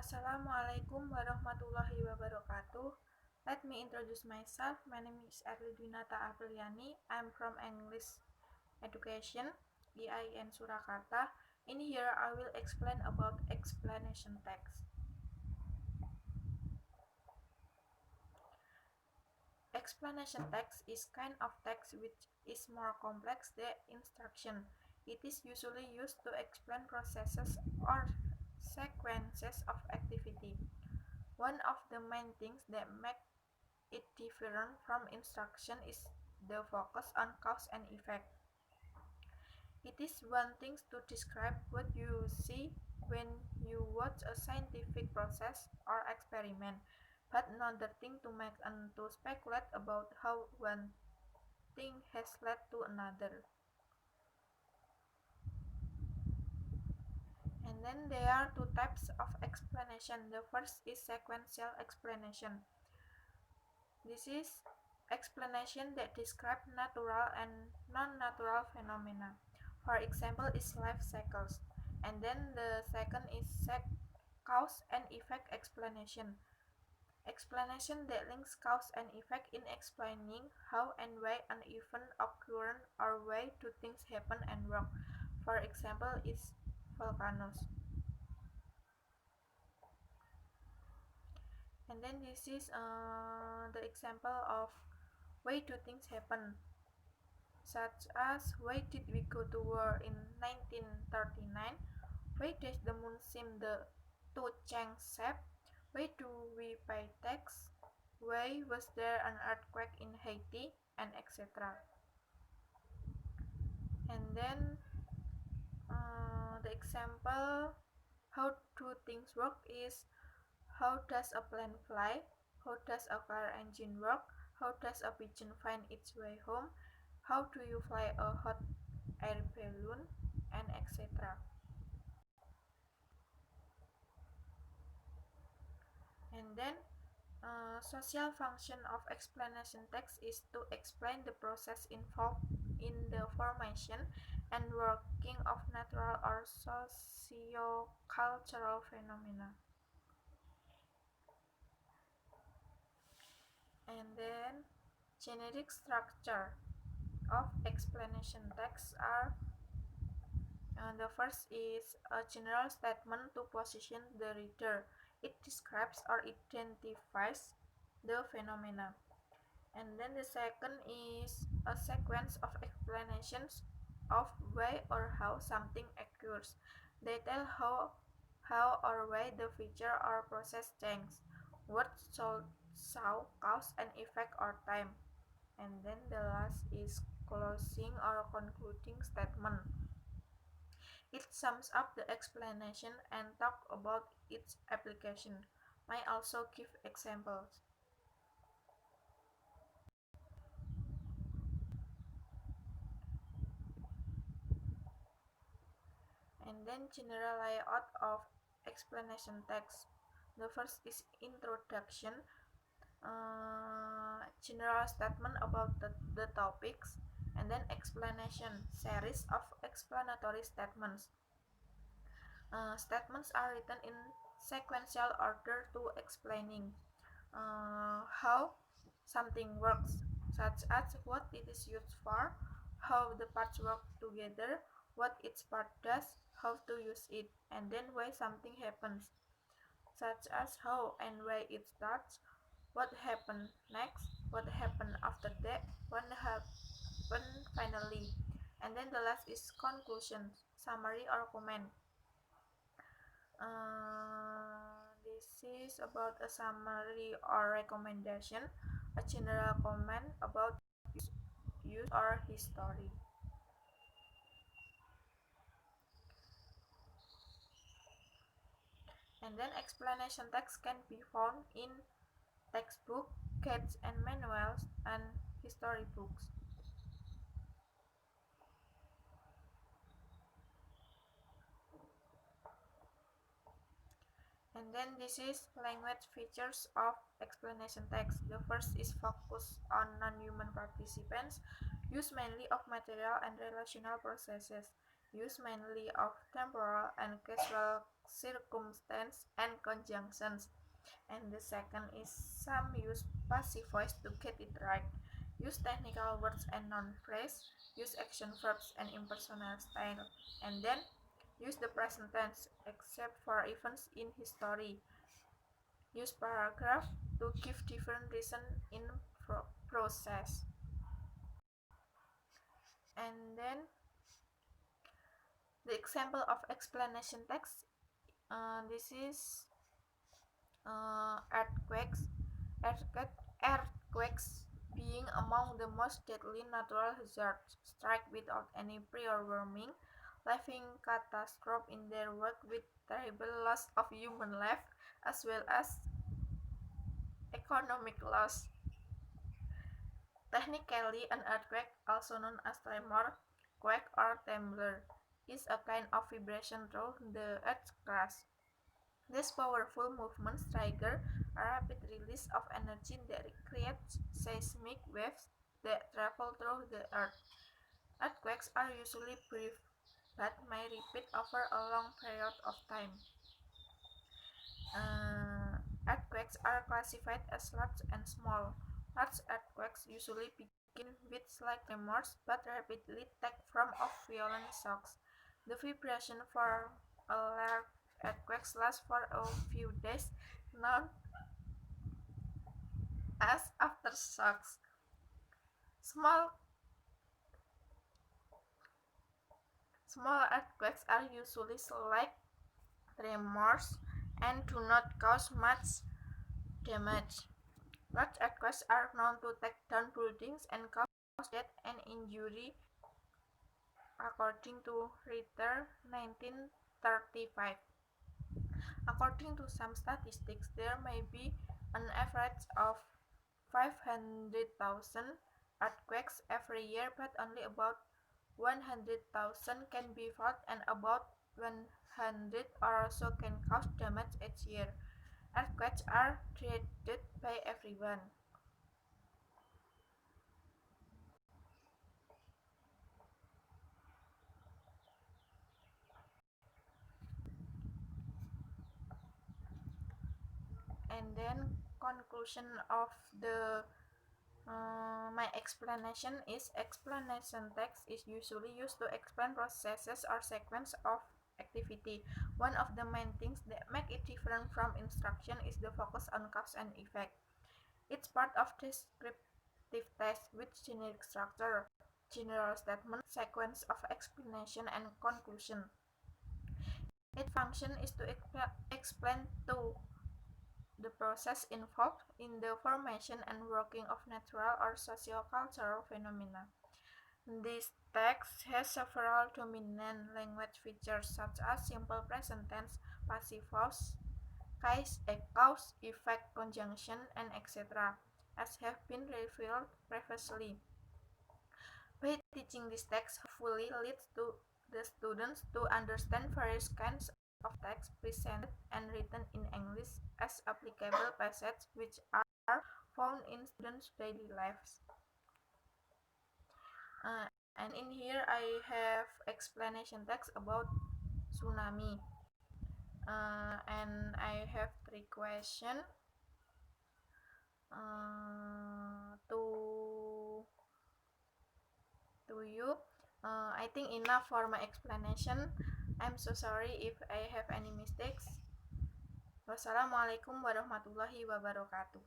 Assalamualaikum warahmatullahi wabarakatuh. Let me introduce myself. My name is Dwinata Aprilyany. I'm from English Education, IAIN Surakarta. In here, I will explain about explanation text. Explanation text is kind of text which is more complex than instruction. It is usually used to explain processes or sequences of activity. One of the main things that make it different from instruction is the focus on cause and effect. It is one thing to describe what you see when you watch a scientific process or experiment, but another thing to make and to speculate about how one thing has led to another. And then there are two types of explanation. The first is sequential explanation. This is explanation that describe natural and non-natural phenomena. For example, is life cycles. And then the second is cause and effect explanation. Explanation that links cause and effect in explaining how and why an event occurred or why do things happen and work. For example, is volcanoes. And then this is the example of why do things happen, such as why did we go to war in 1939, why does the moon seem to change shape, why do we pay tax, why was there an earthquake in Haiti, and etc. And then the example how do things work is how does a plane fly, how does a car engine work, how does a pigeon find its way home, how do you fly a hot air balloon, and etc. And then social function of explanation text is to explain the process involved in the formation and working of natural or socio-cultural phenomena. And then generic structure of explanation text are the first is a general statement to position the reader. It describes or identifies the phenomena. And then the second is a sequence of explanations of why or how something occurs. They tell how or why the feature or process changes, what should show cause and effect or time. And then the last is closing or concluding statement. It sums up the explanation and talk about its application. May also give examples. And then general layout of explanation text. The first is introduction, general statement about the topics, and then explanation, series of explanatory statements. Statements are written in sequential order to explaining how something works, such as what it is used for, how the parts work together, what each part does, how to use it, and then why something happens, such as how and why it starts, what happened next, what happened after that, what happened finally. And then the last is conclusion, summary or comment. This is about a summary or recommendation, a general comment about use or history. And then explanation text can be found in textbook, guides and manuals, and history books. And then this is language features of explanation text. The first is focus on non-human participants, use mainly of material and relational processes, use mainly of temporal and causal circumstance, and conjunctions. And the second is some use passive voice to get it right. Use technical words and non-phrase. Use action verbs and impersonal style. And then use the present tense except for events in history. Use paragraph to give different reason in process. And then the example of explanation text. This is earthquakes. Earthquakes being among the most deadly natural hazards, strike without any prior warning, leaving catastrophe in their wake with terrible loss of human life as well as economic loss. Technically, an earthquake, also known as tremor, quake, or tremor, is a kind of vibration through the earth's crust. These powerful movements trigger a rapid release of energy that creates seismic waves that travel through the earth. Earthquakes are usually brief but may repeat over a long period of time. Earthquakes are classified as large and small. Large earthquakes usually begin with slight tremors but rapidly take form of violent shocks. The vibration for a large earthquake lasts for a few days, known as aftershocks. Small earthquakes are usually slight tremors and do not cause much damage. Large earthquakes are known to take down buildings and cause death and injury, according to Ritter 1935. According to some statistics, there may be an average of 500,000 earthquakes every year, but only about 100,000 can be felt and about 100 or so can cause damage each year. Earthquakes are dreaded by everyone. And then conclusion of the my explanation is explanation text is usually used to explain processes or sequence of activity. One of the main things that make it different from instruction is the focus on cause and effect. It's part of descriptive text with generic structure, general statement, sequence of explanation, and conclusion. Its function is to explain to the process involved in the formation and working of natural or socio-cultural phenomena. This text has several dominant language features such as simple present tense, passive voice, cause, effect, conjunction, and etc., as have been revealed previously. By teaching this text hopefully leads to the students to understand various kinds of text presented and written in English as applicable passages which are found in students' daily lives. And in here I have explanation text about tsunami. And I have 3 questions to you. I think enough for my explanation. I'm so sorry if I have any mistakes. Wassalamualaikum warahmatullahi wabarakatuh.